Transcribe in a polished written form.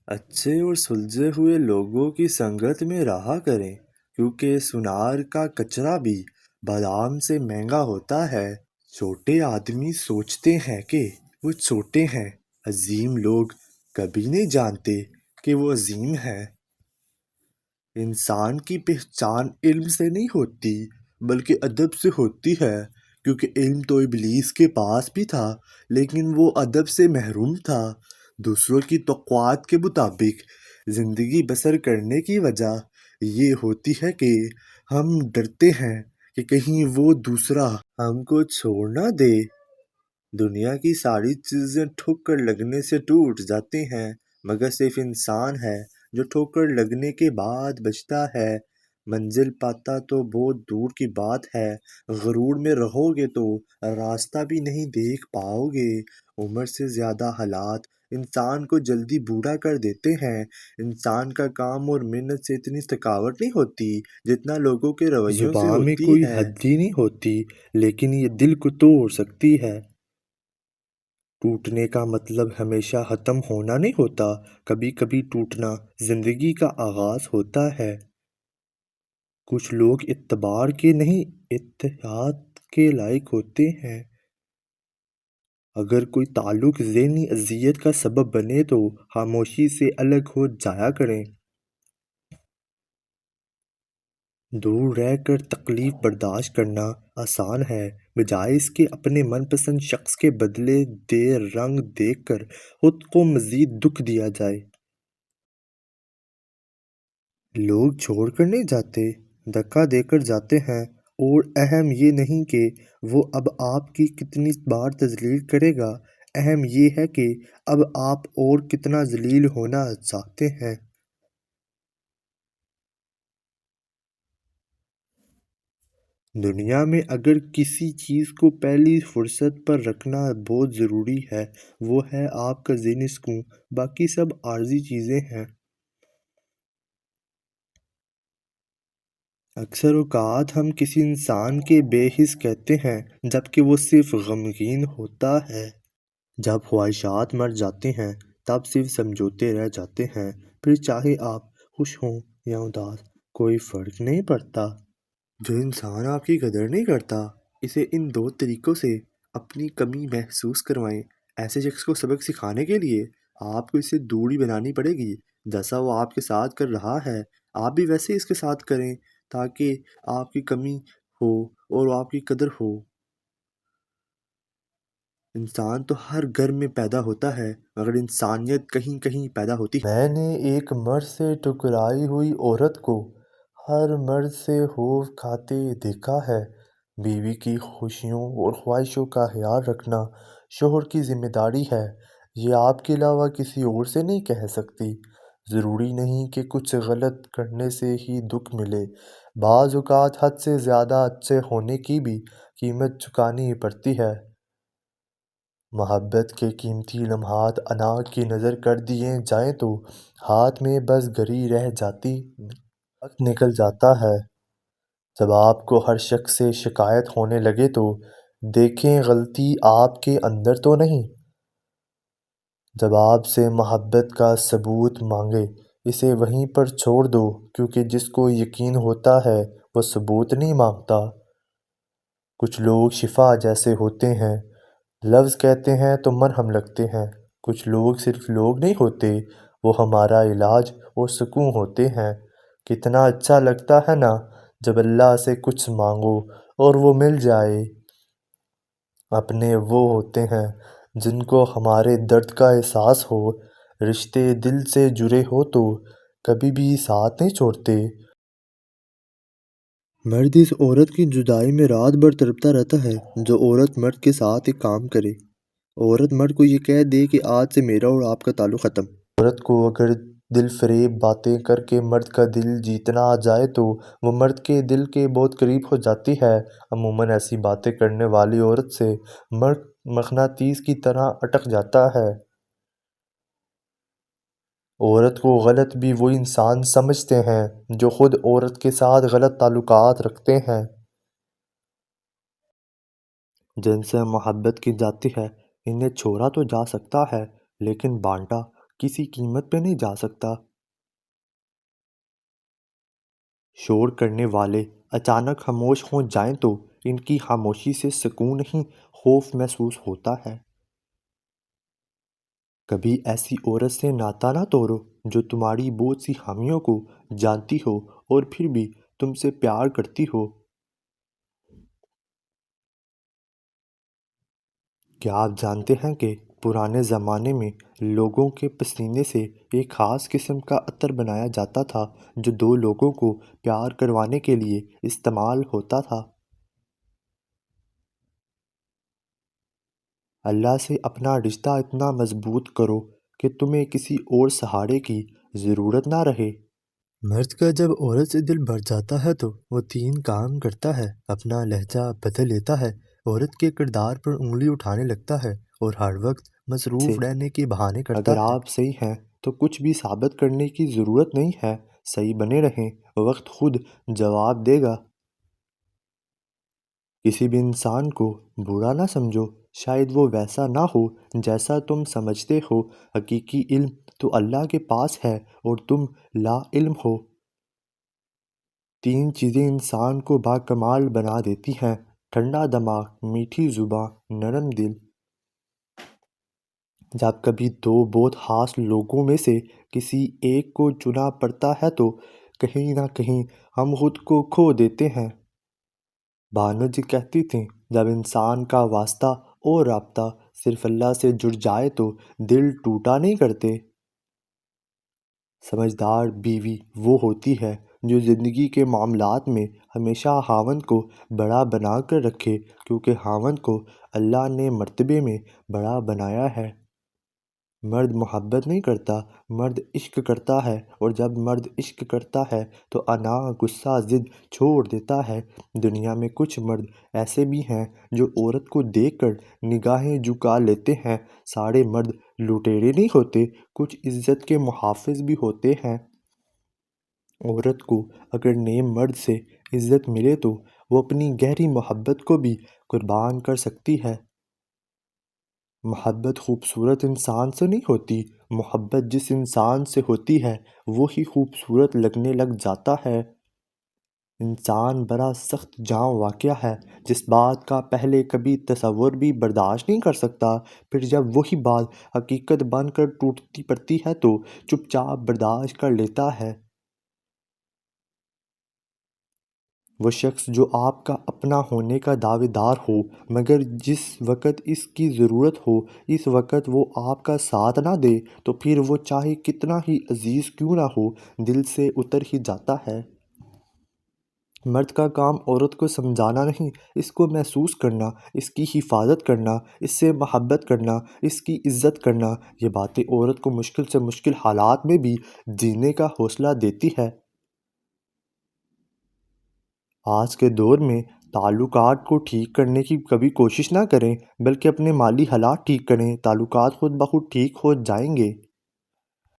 اچھے اور سلجھے ہوئے لوگوں کی سنگت میں رہا کریں، کیونکہ سنار کا کچرا بھی بادام سے مہنگا ہوتا ہے۔ چھوٹے آدمی سوچتے ہیں کہ وہ چھوٹے ہیں، عظیم لوگ کبھی نہیں جانتے کہ وہ عظیم ہیں۔ انسان کی پہچان علم سے نہیں ہوتی بلکہ ادب سے ہوتی ہے، کیونکہ علم تو ابلیس کے پاس بھی تھا لیکن وہ ادب سے محروم تھا۔ دوسروں کی توقعات کے مطابق زندگی بسر کرنے کی وجہ یہ ہوتی ہے کہ ہم ڈرتے ہیں کہ کہیں وہ دوسرا ہم کو چھوڑ نہ دے۔ دنیا کی ساری چیزیں ٹھوکر لگنے سے ٹوٹ جاتی ہیں، مگر صرف انسان ہے جو ٹھوکر لگنے کے بعد بچتا ہے۔ منزل پاتا تو بہت دور کی بات ہے، غرور میں رہو گے تو راستہ بھی نہیں دیکھ پاؤ گے۔ عمر سے زیادہ حالات انسان کو جلدی بوڑھا کر دیتے ہیں۔ انسان کا کام اور محنت سے اتنی تھکاوٹ نہیں ہوتی جتنا لوگوں کے رویوں سے زبان میں ہوتی کوئی ہے۔ حد ہی نہیں ہوتی، لیکن یہ دل کو توڑ سکتی ہے۔ ٹوٹنے کا مطلب ہمیشہ ختم ہونا نہیں ہوتا، کبھی کبھی ٹوٹنا زندگی کا آغاز ہوتا ہے۔ کچھ لوگ اعتبار کے نہیں، اتحاد کے لائق ہوتے ہیں۔ اگر کوئی تعلق ذہنی اذیت کا سبب بنے تو خاموشی سے الگ ہو جایا کریں۔ دور رہ کر تکلیف برداشت کرنا آسان ہے، بجائے اس کے اپنے من پسند شخص کے بدلے دے رنگ دیکھ کر خود کو مزید دکھ دیا جائے۔ لوگ چھوڑ کر نہیں جاتے، دھکا دے کر جاتے ہیں، اور اہم یہ نہیں کہ وہ اب آپ کی کتنی بار تذلیل کرے گا، اہم یہ ہے کہ اب آپ اور کتنا ذلیل ہونا چاہتے ہیں۔ دنیا میں اگر کسی چیز کو پہلی فرصت پر رکھنا بہت ضروری ہے، وہ ہے آپ کا ذہنی سکون، باقی سب عارضی چیزیں ہیں۔ اکثر اوقات ہم کسی انسان کے بے حس کہتے ہیں جبکہ وہ صرف غمگین ہوتا ہے۔ جب خواہشات مر جاتی ہیں تب صرف سمجھوتے رہ جاتے ہیں، پھر چاہے آپ خوش ہوں یا اداس کوئی فرق نہیں پڑتا۔ جو انسان آپ کی قدر نہیں کرتا، اسے ان دو طریقوں سے اپنی کمی محسوس کروائیں۔ ایسے شخص کو سبق سکھانے کے لیے آپ کو اس سے دوری بنانی پڑے گی۔ جیسا وہ آپ کے ساتھ کر رہا ہے آپ بھی ویسے اس کے ساتھ کریں، تاکہ آپ کی کمی ہو اور آپ کی قدر ہو۔ انسان تو ہر گھر میں پیدا ہوتا ہے، مگر انسانیت کہیں کہیں پیدا ہوتی ہے۔ میں نے ایک مرد سے ٹکرائی ہوئی عورت کو ہر مرد سے خوف کھاتے دیکھا ہے۔ بیوی کی خوشیوں اور خواہشوں کا خیال رکھنا شوہر کی ذمہ داری ہے، یہ آپ کے علاوہ کسی اور سے نہیں کہہ سکتی۔ ضروری نہیں کہ کچھ غلط کرنے سے ہی دکھ ملے، بعض اوقات حد سے زیادہ اچھے ہونے کی بھی قیمت چکانی پڑتی ہے۔ محبت کے قیمتی لمحات اناج کی نظر کر دیے جائیں تو ہاتھ میں بس گھڑی رہ جاتی، وقت نکل جاتا ہے۔ جب آپ کو ہر شخص سے شکایت ہونے لگے تو دیکھیں غلطی آپ کے اندر تو نہیں۔ جب آپ سے محبت کا ثبوت مانگے اسے وہیں پر چھوڑ دو، کیونکہ جس کو یقین ہوتا ہے وہ ثبوت نہیں مانگتا۔ کچھ لوگ شفا جیسے ہوتے ہیں، لفظ کہتے ہیں تو مرہم لگتے ہیں۔ کچھ لوگ صرف لوگ نہیں ہوتے، وہ ہمارا علاج اور سکون ہوتے ہیں۔ کتنا اچھا لگتا ہے نا جب اللہ سے کچھ مانگو اور وہ مل جائے۔ اپنے وہ ہوتے ہیں جن کو ہمارے درد کا احساس ہو، رشتے دل سے جڑے ہو تو کبھی بھی ساتھ نہیں چھوڑتے۔ مرد اس عورت کی جدائی میں رات بھر تڑپتا رہتا ہے جو عورت مرد کے ساتھ ایک کام کرے۔ عورت مرد کو یہ کہہ دے کہ آج سے میرا اور آپ کا تعلق ختم۔ عورت کو اگر دل فریب باتیں کر کے مرد کا دل جیتنا آ جائے تو وہ مرد کے دل کے بہت قریب ہو جاتی ہے۔ عموماً ایسی باتیں کرنے والی عورت سے مرد مقناطیس کی طرح اٹک جاتا ہے۔ عورت کو غلط بھی وہی انسان سمجھتے ہیں جو خود عورت کے ساتھ غلط تعلقات رکھتے ہیں۔ جن سے محبت کی جاتی ہے انہیں چھوڑا تو جا سکتا ہے لیکن بانٹا کسی قیمت پہ نہیں جا سکتا۔ شور کرنے والے اچانک خاموش ہو جائیں تو ان کی خاموشی سے سکون نہیں، خوف محسوس ہوتا ہے۔ کبھی ایسی عورت سے ناطہ نہ توڑو جو تمہاری بہت سی خامیوں کو جانتی ہو اور پھر بھی تم سے پیار کرتی ہو۔ کیا آپ جانتے ہیں کہ پرانے زمانے میں لوگوں کے پسینے سے ایک خاص قسم کا عطر بنایا جاتا تھا جو دو لوگوں کو پیار کروانے کے لیے استعمال ہوتا تھا؟ اللہ سے اپنا رشتہ اتنا مضبوط کرو کہ تمہیں کسی اور سہارے کی ضرورت نہ رہے۔ مرد کا جب عورت سے دل بھر جاتا ہے تو وہ تین کام کرتا ہے۔ اپنا لہجہ بدل لیتا ہے، عورت کے کردار پر انگلی اٹھانے لگتا ہے اور ہر وقت مصروف رہنے کے بہانے کرتا ہے۔ اگر آپ صحیح ہیں تو کچھ بھی ثابت کرنے کی ضرورت نہیں ہے، صحیح بنے رہیں، وقت خود جواب دے گا۔ کسی بھی انسان کو برا نہ سمجھو، شاید وہ ویسا نہ ہو جیسا تم سمجھتے ہو۔ حقیقی علم تو اللہ کے پاس ہے اور تم لا علم ہو۔ تین چیزیں انسان کو باکمال بنا دیتی ہیں: ٹھنڈا دماغ، میٹھی زباں، نرم دل۔ جب کبھی دو بہت خاص لوگوں میں سے کسی ایک کو چنا پڑتا ہے تو کہیں نہ کہیں ہم خود کو کھو دیتے ہیں۔ بانو جی کہتی تھیں، جب انسان کا واسطہ اور رابطہ صرف اللہ سے جڑ جائے تو دل ٹوٹا نہیں کرتے۔ سمجھدار بیوی وہ ہوتی ہے جو زندگی کے معاملات میں ہمیشہ خاوند کو بڑا بنا کر رکھے، کیونکہ خاوند کو اللہ نے مرتبے میں بڑا بنایا ہے۔ مرد محبت نہیں کرتا، مرد عشق کرتا ہے، اور جب مرد عشق کرتا ہے تو انا غصہ ضد چھوڑ دیتا ہے۔ دنیا میں کچھ مرد ایسے بھی ہیں جو عورت کو دیکھ کر نگاہیں جھکا لیتے ہیں۔ سارے مرد لٹیرے نہیں ہوتے، کچھ عزت کے محافظ بھی ہوتے ہیں۔ عورت کو اگر نئے مرد سے عزت ملے تو وہ اپنی گہری محبت کو بھی قربان کر سکتی ہے۔ محبت خوبصورت انسان سے نہیں ہوتی، محبت جس انسان سے ہوتی ہے وہی خوبصورت لگنے لگ جاتا ہے۔ انسان بڑا سخت جاں واقعہ ہے، جس بات کا پہلے کبھی تصور بھی برداشت نہیں کر سکتا، پھر جب وہی بات حقیقت بن کر ٹوٹتی پڑتی ہے تو چپ چاپ برداشت کر لیتا ہے۔ وہ شخص جو آپ کا اپنا ہونے کا دعوے دار ہو مگر جس وقت اس کی ضرورت ہو اس وقت وہ آپ کا ساتھ نہ دے تو پھر وہ چاہے کتنا ہی عزیز کیوں نہ ہو دل سے اتر ہی جاتا ہے۔ مرد کا کام عورت کو سمجھانا نہیں، اس کو محسوس کرنا، اس کی حفاظت کرنا، اس سے محبت کرنا، اس کی عزت کرنا۔ یہ باتیں عورت کو مشکل سے مشکل حالات میں بھی جینے کا حوصلہ دیتی ہے۔ آج کے دور میں تعلقات کو ٹھیک کرنے کی کبھی کوشش نہ کریں، بلکہ اپنے مالی حالات ٹھیک کریں، تعلقات خود بخود ٹھیک ہو جائیں گے۔